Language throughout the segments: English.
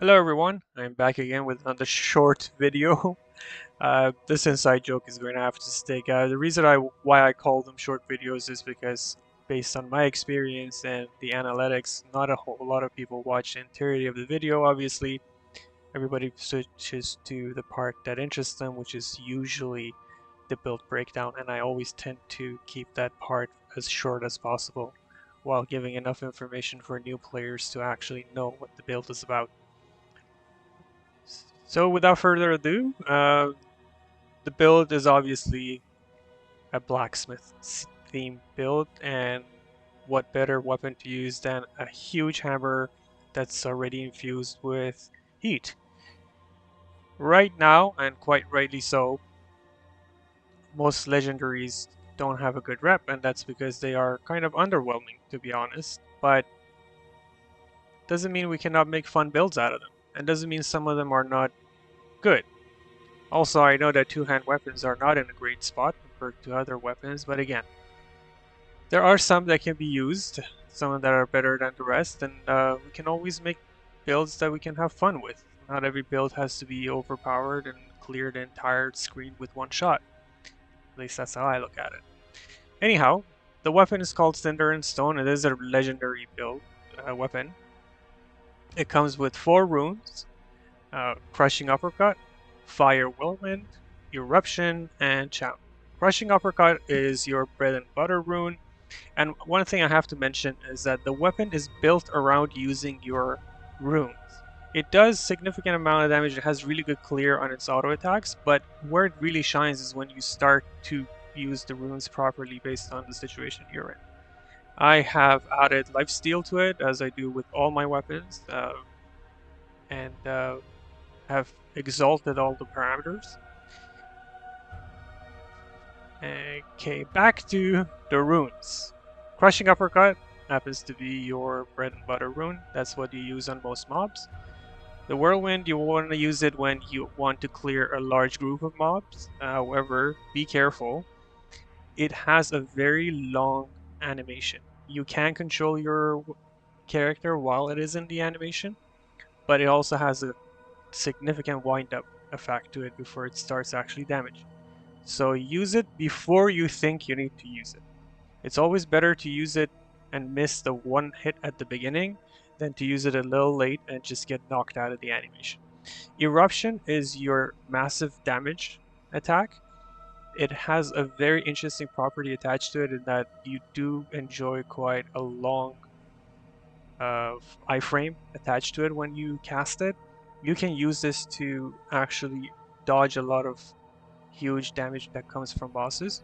Hello everyone, I'm back again with another short video. This inside joke is going to have to stick. The reason why I call them short videos is because based on my experience and the analytics, not a whole lot of people watch the entirety of the video. Obviously, everybody switches to the part that interests them, which is usually the build breakdown, and I always tend to keep that part as short as possible while giving enough information for new players to actually know what the build is about. So without further ado, the build is obviously a blacksmith theme build, and what better weapon to use than a huge hammer that's already infused with heat. Right now, and quite rightly so, most legendaries don't have a good rep, and that's because they are kind of underwhelming, to be honest. But doesn't mean we cannot make fun builds out of them, and doesn't mean some of them are not good. Also, I know that two-hand weapons are not in a great spot compared to other weapons, but again, there are some that can be used, some that are better than the rest, and we can always make builds that we can have fun with. Not every build has to be overpowered and clear the entire screen with one shot. At least that's how I look at it. Anyhow, the weapon is called Cinder and Stone. It is a legendary build weapon. It comes with 4 runes, Crushing Uppercut, Fire Whirlwind, Eruption, and Channel. Crushing Uppercut is your bread and butter rune, and one thing I have to mention is that the weapon is built around using your runes. It does significant amount of damage, it has really good clear on its auto attacks, but where it really shines is when you start to use the runes properly based on the situation you're in. I have added lifesteal to it, as I do with all my weapons, and have exalted all the parameters. Okay, back to the runes. Crushing Uppercut happens to be your bread and butter rune. That's what you use on most mobs. The Whirlwind, you want to use it when you want to clear a large group of mobs. However, be careful. It has a very long animation. You can control your character while it is in the animation, but it also has a significant wind-up effect to it before it starts actually damaging. So use it before you think you need to use it. It's always better to use it and miss the one hit at the beginning than to use it a little late and just get knocked out of the animation. Eruption is your massive damage attack. It has a very interesting property attached to it in that you do enjoy quite a long iframe attached to it when you cast it. You can use this to actually dodge a lot of huge damage that comes from bosses.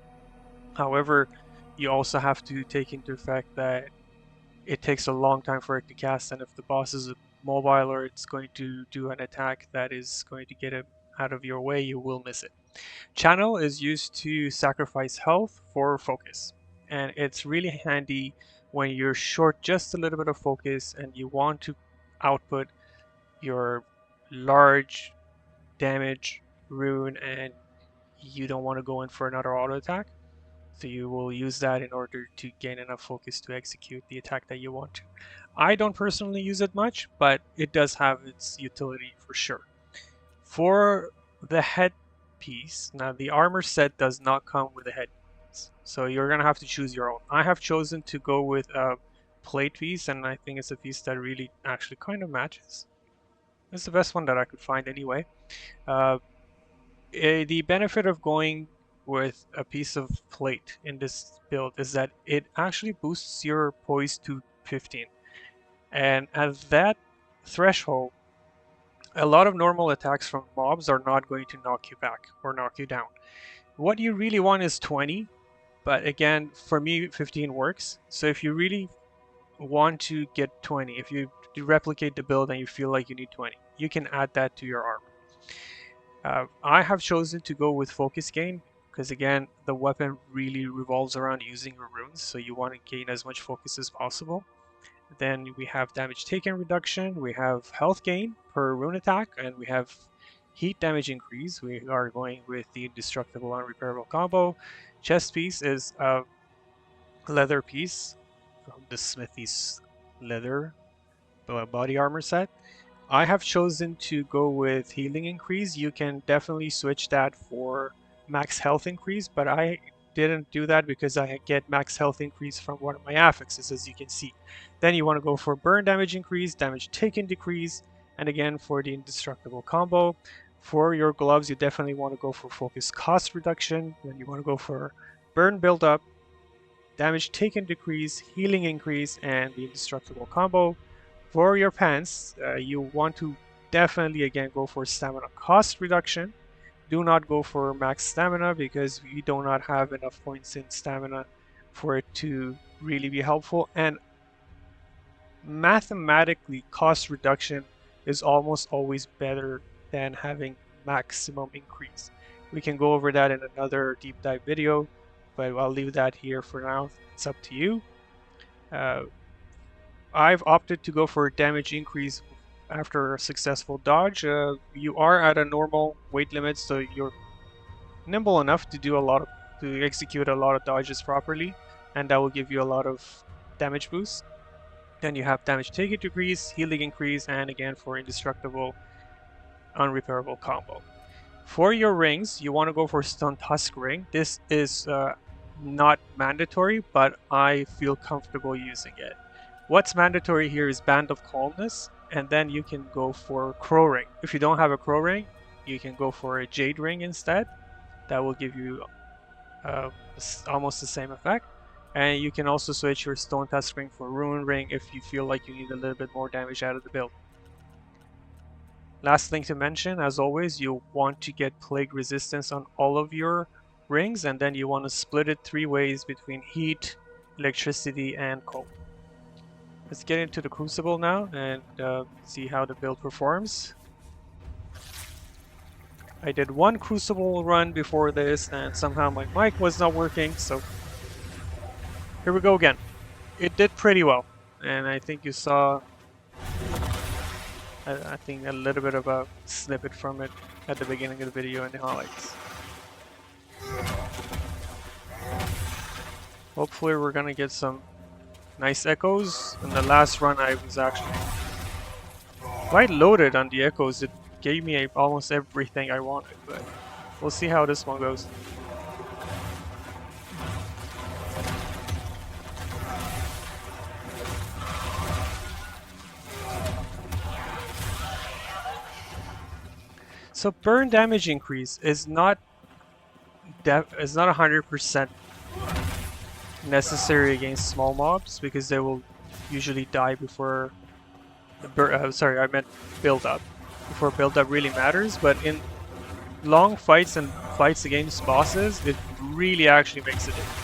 However, you also have to take into effect that it takes a long time for it to cast, and if the boss is mobile or it's going to do an attack that is going to get it out of your way, you will miss it. Channel is used to sacrifice health for focus, and it's really handy when you're short just a little bit of focus and you want to output your large damage rune and you don't want to go in for another auto attack. So you will use that in order to gain enough focus to execute the attack that you want to. I don't personally use it much, but it does have its utility for sure. For the headpiece, now the armor set does not come with a headpiece, so you're gonna have to choose your own. I have chosen to go with a plate piece, and I think it's a piece that really actually kind of matches. It's the best one that I could find anyway. The benefit of going with a piece of plate in this build is that it actually boosts your poise to 15. And at that threshold, A lot of normal attacks from mobs are not going to knock you back or knock you down. What you really want is 20, but again, for me, 15 works. So if you really want to get 20, if you replicate the build and you feel like you need 20, you can add that to your armor. I have chosen to go with focus gain because again, the weapon really revolves around using your runes, so you want to gain as much focus as possible. Then we have damage taken reduction, we have health gain per rune attack, and we have heat damage increase. We are going with the indestructible unrepairable combo. Chest piece is a leather piece from the Smithy's leather body armor set. I have chosen to go with healing increase. You can definitely switch that for max health increase, but I didn't do that because I get max health increase from one of my affixes, as you can see. Then you want to go for burn damage increase, damage taken decrease, and again for the indestructible combo. For your gloves, you definitely want to go for focus cost reduction. Then you want to go for burn build up, damage taken decrease, healing increase, and the indestructible combo. For your pants, you want to definitely again go for stamina cost reduction. Do not go for max stamina because you do not have enough points in stamina for it to really be helpful. And mathematically, cost reduction is almost always better than having maximum increase. We can go over that in another deep dive video, but I'll leave that here for now. It's up to you. I've opted to go for a damage increase after a successful dodge. You are at a normal weight limit, so you're nimble enough to do to execute a lot of dodges properly, and that will give you a lot of damage boost. Then you have damage taken decrease, healing increase, and again for indestructible, unrepairable combo. For your rings, you want to go for Stone Tusk Ring. This is not mandatory, but I feel comfortable using it. What's mandatory here is Band of Calmness, and then you can go for Crow Ring. If you don't have a Crow Ring, you can go for a Jade Ring instead. That will give you almost the same effect. And you can also switch your Stone Tusk Ring for Rune Ring if you feel like you need a little bit more damage out of the build. Last thing to mention, as always, you want to get Plague Resistance on all of your rings, and then you want to split it 3 ways between heat, electricity, and cold. Let's get into the Crucible now and see how the build performs. I did one Crucible run before this and somehow my mic was not working, so here we go again. It did pretty well, and I think you saw I think a little bit of a snippet from it at the beginning of the video in the highlights. Hopefully we're gonna get some nice echoes. In the last run I was actually quite loaded on the echoes. It gave me almost everything I wanted, but we'll see how this one goes. So burn damage increase is not 100% necessary against small mobs because they will usually die before sorry, I meant build up. Before build up really matters, but in long fights and fights against bosses, it really actually makes a difference.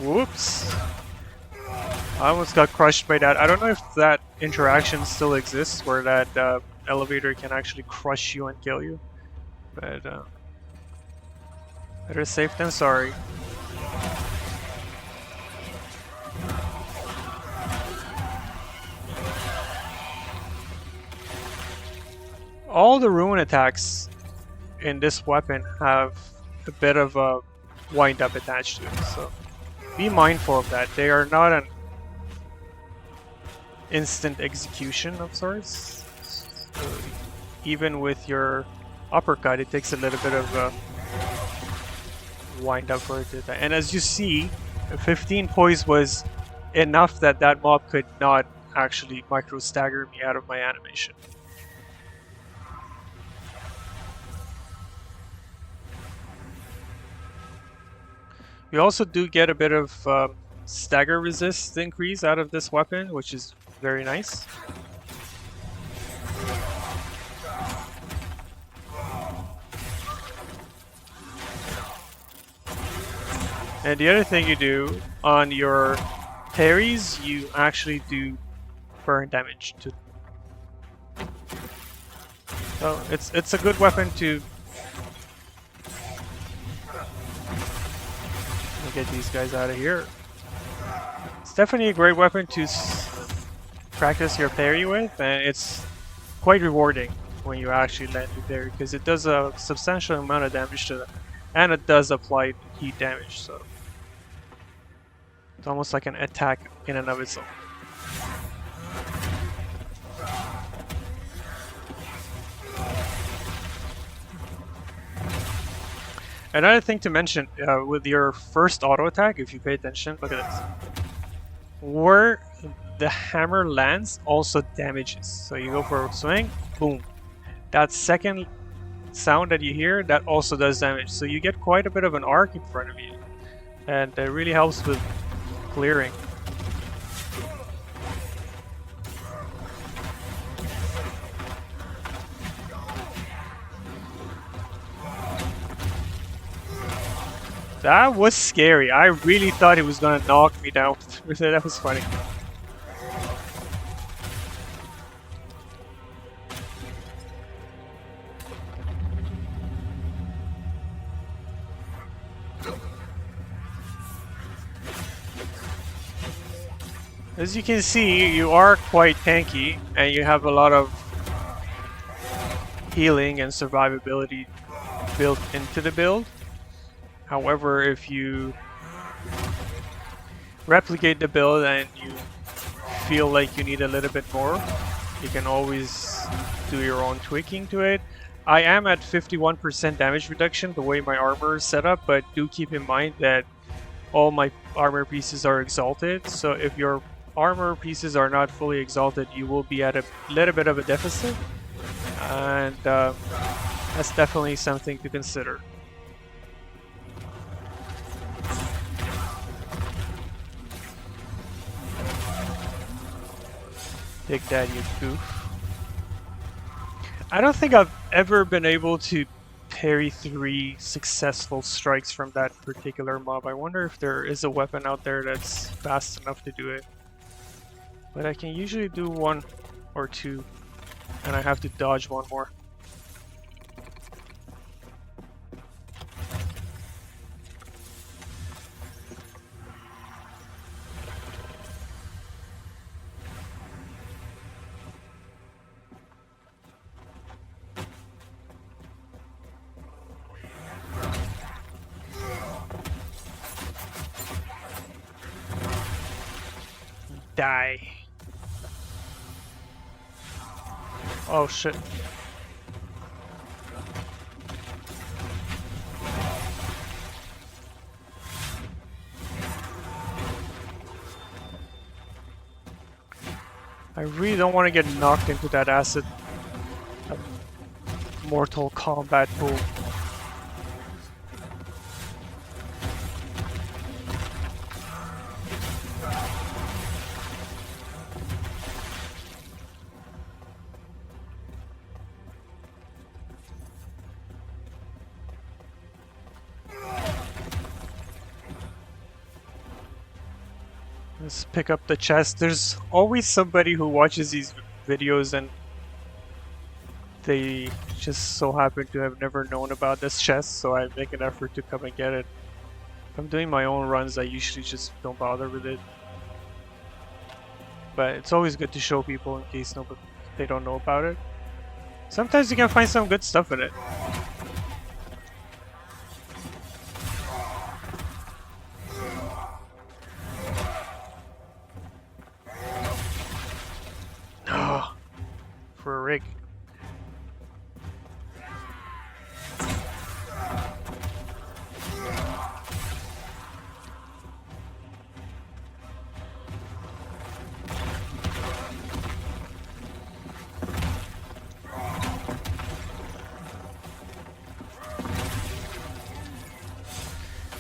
Whoops. I almost got crushed by that. I don't know if that interaction still exists where that elevator can actually crush you and kill you. But better safe than sorry. All the rune attacks in this weapon have a bit of a wind-up attached to it, so be mindful of that. They are not an instant execution of sorts. So even with your uppercut, it takes a little bit of wind up for it to die. And as you see, 15 poise was enough that that mob could not actually micro stagger me out of my animation. We also do get a bit of stagger resist increase out of this weapon, which is very nice. And the other thing you do on your parries, you actually do burn damage to. So it's a good weapon to get these guys out of here. It's definitely a great weapon to practice your parry with, and it's quite rewarding when you actually land your parry because it does a substantial amount of damage to them, and it does apply heat damage. So it's almost like an attack in and of itself. Another thing to mention, with your first auto attack, if you pay attention, look at this. Where the hammer lands also damages. So you go for a swing, boom. That second sound that you hear, that also does damage. So you get quite a bit of an arc in front of you. And it really helps with clearing. That was scary. I really thought he was gonna knock me down. That was funny. As you can see, you are quite tanky, and you have a lot of healing and survivability built into the build. However, if you replicate the build and you feel like you need a little bit more, you can always do your own tweaking to it. I am at 51% damage reduction the way my armor is set up, but do keep in mind that all my armor pieces are exalted, so if your armor pieces are not fully exalted, you will be at a little bit of a deficit, and that's definitely something to consider. Take that, you goof. I don't think I've ever been able to parry 3 successful strikes from that particular mob. I wonder if there is a weapon out there that's fast enough to do it. But I can usually do 1 or 2, and I have to dodge 1 more. Die. Oh shit. I really don't want to get knocked into that acid Mortal Kombat pool. Let's pick up the chest. There's always somebody who watches these videos and they just so happen to have never known about this chest, so I make an effort to come and get it. If I'm doing my own runs, I usually just don't bother with it. But it's always good to show people in case they don't know about it. Sometimes you can find some good stuff in it. For a rig.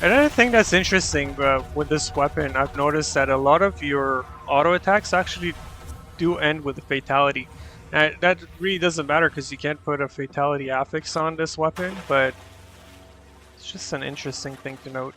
Another thing that's interesting with this weapon, I've noticed that a lot of your auto attacks actually do end with a fatality. Now, that really doesn't matter because you can't put a fatality affix on this weapon, but it's just an interesting thing to note.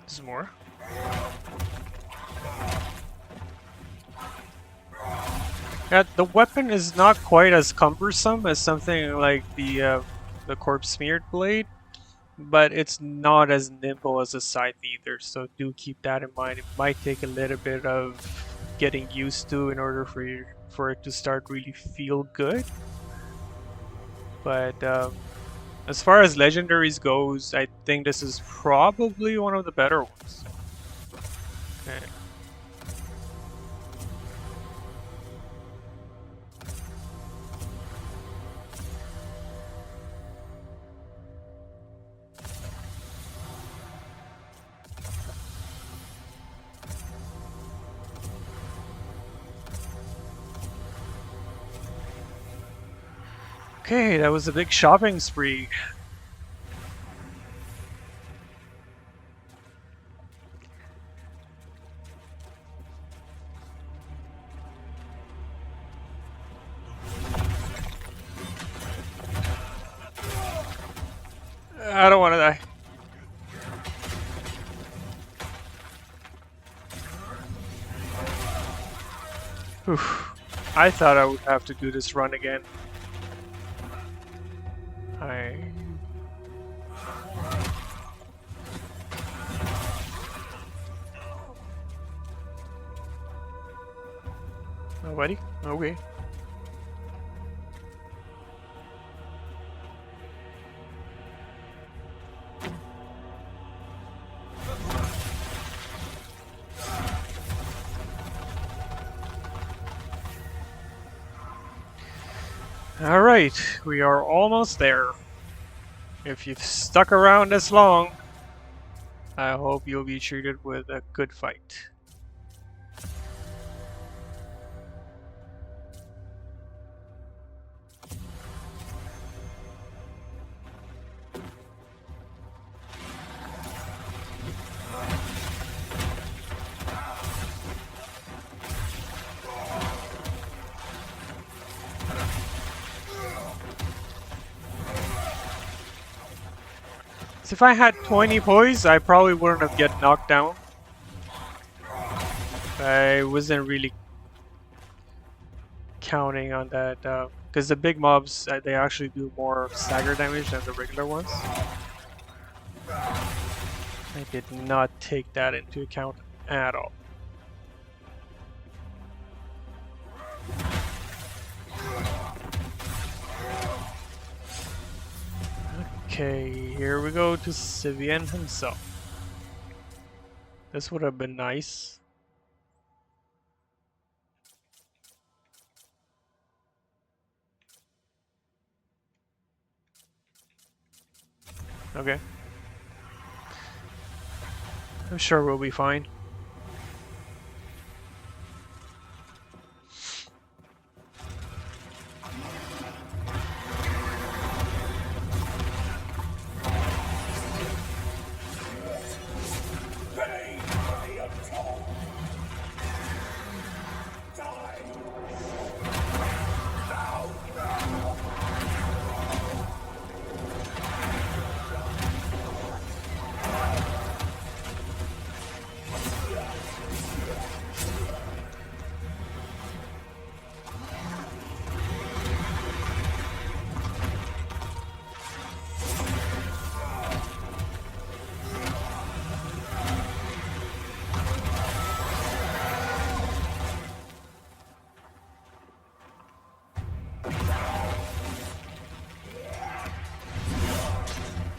There's more. Yeah, the weapon is not quite as cumbersome as something like the corpse smeared blade, but it's not as nimble as a scythe either. So do keep that in mind. It might take a little bit of getting used to in order for it to start really feel good. But as far as legendaries goes, I think this is probably one of the better ones. Okay. Okay, that was a big shopping spree. I don't want to die. Oof. I thought I would have to do this run again. Nobody? Okay. Alright, we are almost there. If you've stuck around this long, I hope you'll be treated with a good fight. So if I had 20 poise, I probably wouldn't have get knocked down. I wasn't really counting on that, because the big mobs, they actually do more stagger damage than the regular ones. I did not take that into account at all. Okay, here we go to Sivian himself. This would have been nice. Okay. I'm sure we'll be fine.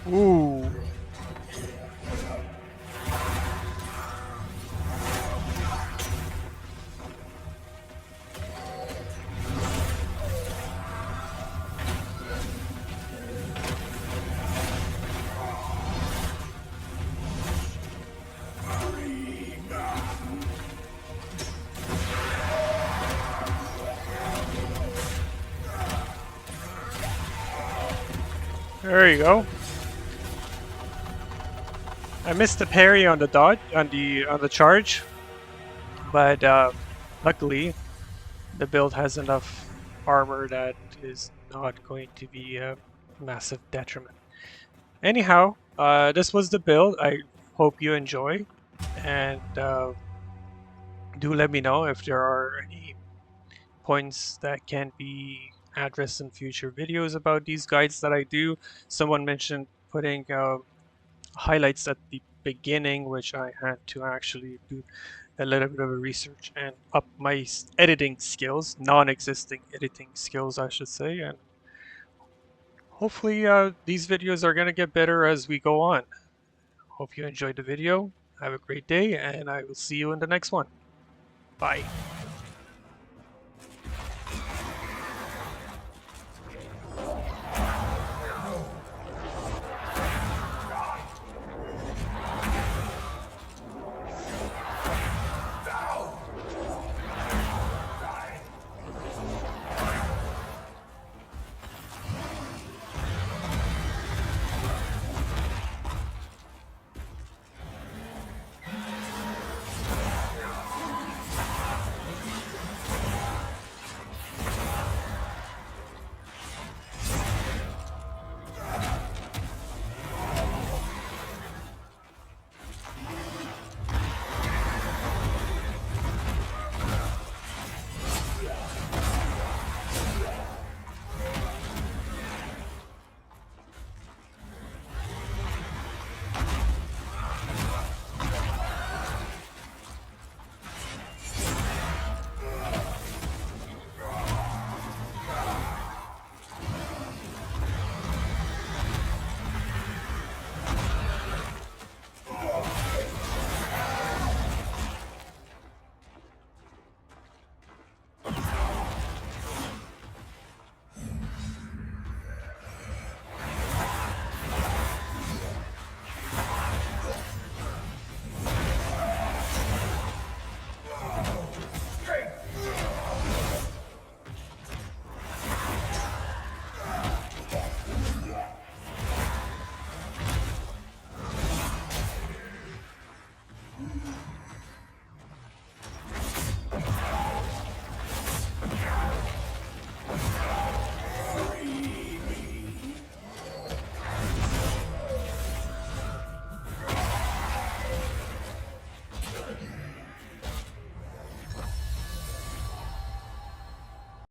Ooh. There you go. I missed the parry on the dodge on the charge, but luckily the build has enough armor that is not going to be a massive detriment. Anyhow, this was the build. I hope you enjoy, and do let me know if there are any points that can be addressed in future videos about these guides that I do. Someone mentioned putting highlights at the beginning, which I had to actually do a little bit of a research and up my editing skills, non-existing editing skills, I should say, and hopefully these videos are going to get better as we go on. Hope you enjoyed the video. Have a great day, and I will see you in the next one. Bye.